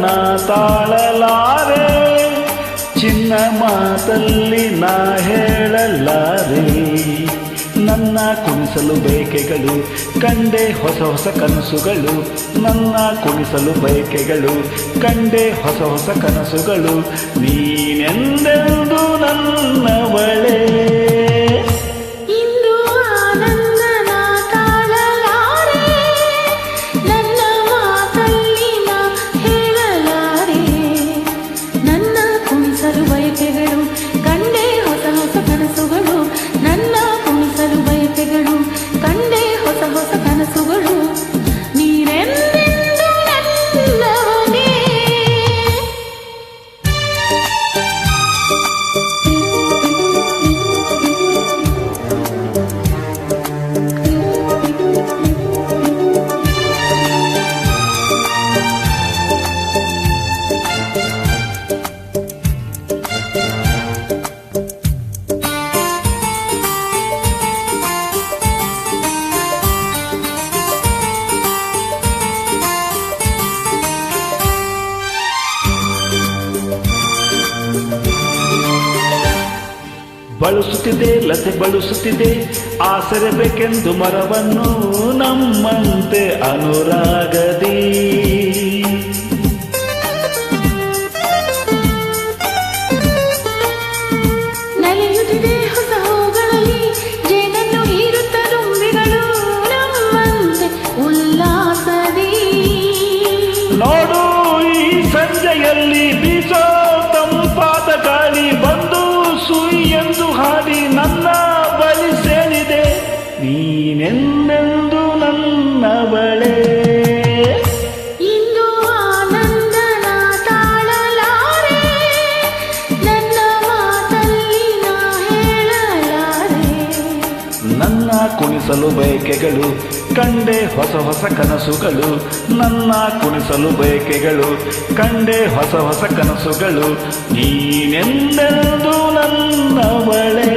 ನಾ ತಾಳಲಾರೆ, ಚಿನ್ನ ಮಾತಲ್ಲಿ ನಾ ಹೇಳಲಾರೆ. ನನ್ನ ಕುಣಿಸಲು ಬಯಕೆಗಳು ಕಂಡೆ ಹೊಸ ಹೊಸ ಕನಸುಗಳು, ನನ್ನ ಕುಣಿಸಲು ಬಯಕೆಗಳು ಕಂಡೆ ಹೊಸ ಹೊಸ ಕನಸುಗಳು. ನೀನೆಂದೆಂದು ನನ್ನವಳೇ. ಬಳಸುತ್ತಿದೆ ಲತೆ ಬಳಸುತ್ತಿದೆ ಆಸರೆ ಬೇಕೆಂದು ಮರವನ್ನು ನಮ್ಮಂತೆ ಅನುರಾಗದಿ. ನಲಿಯುತ್ತಿದೆ ಹೊಸ ಹೂಗಳಲ್ಲಿ ಜೇನನ್ನು ಹೀರುತ್ತ ದುಂಬಿಗಳು ನಮ್ಮಂತೆ ಉಲ್ಲಾಸದಿ. ನೋಡು ಈ ಸಂಜೆಯಲ್ಲಿ ಬೀಸೋ ತಂಪಾದ ಗಾಳಿ ಬಂದು ಸುಯಿ ಎಂದು ಹಾಡಿ ನನ್ನ ಬಳಿ ಸೇರಿದೆ. ನೀನೆಂದೆಂದು ನನ್ನವಳೇ. ಇಂದು ಆನಂದನ ತಾಳಲಾರೆ, ನನ್ನ ಮಾತಲ್ಲಿ ನಾ ಹೇಳಲಾರೆ. ನನ್ನ ಕುಣಿಸಲು ಬಯಕೆಗಳು ಕಂಡೆ ಹೊಸ ಹೊಸ ಕನಸುಗಳು, ನನ್ನ ಕುಣಿಸಲು ಬಯಕೆಗಳು ಕಂಡೆ ಹೊಸ ಹೊಸ ಕನಸುಗಳು. ನೀನೆಂದೆಂದು ನನ್ನವಳೇ.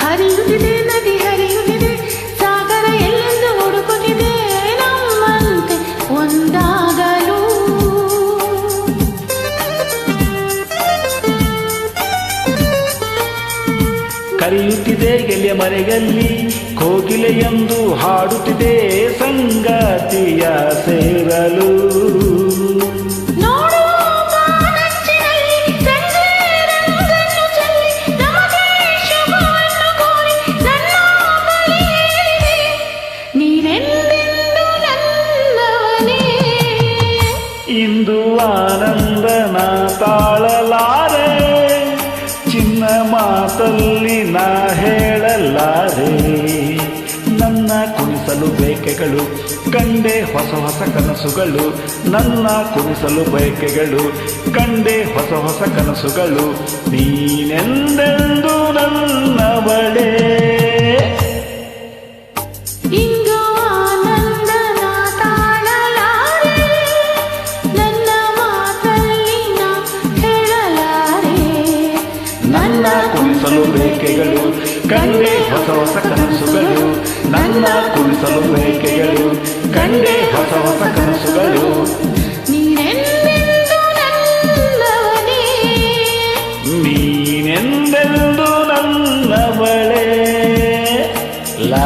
ಹರಿಯುತ್ತಿದೆ ನದಿ ಹರಿಯುತ್ತಿದೆ, ಸಾಗರ ಎಲ್ಲೆಂದು ಹುಡುಕುತ್ತಿದೆ ನಮ್ಮಂತೆ ಒಂದಾಗಲು. ಕರೆಯುತ್ತಿದೆ ಎಲೆಯ ಮರೆಯಲ್ಲಿ ಕೋಗಿಲೆಯೆಂದು ಹಾಡುತ್ತಿದೆ ಸಂಗಾತಿಯ ಸೇರಲು. ಇಂದು ಆನಂದನ ತಾಳಲಾರೆ, ಚಿನ್ನ ಮಾತಲ್ಲಿ ನಾ ಹೇಳಲಾರೆ. ನನ್ನ ಕುಣಿಸಲು ಬಯಕೆಗಳು ಕಂಡೆ ಹೊಸ ಹೊಸ ಕನಸುಗಳು, ನನ್ನ ಕುಣಿಸಲು ಬಯಕೆಗಳು ಕಂಡೆ ಹೊಸ ಹೊಸ ಕನಸುಗಳು. ನೀನೆಂದೆಂದು ನನ್ನವಳೇ. ನನ್ನ ಕುಣಿಸಲು ಬಯಕೆಗಳು ಕಂಡೆ ಹೊಸ ಹೊಸ ಕನಸುಗಳು, ನನ್ನ ಕುಣಿಸಲು ಬಯಕೆಗಳು ಕಂಡೆ ಹೊಸ ಹೊಸ ಕನಸುಗಳು. ನೀನೆಂದೆಂದು ನನ್ನವಳೇ. ಲಾ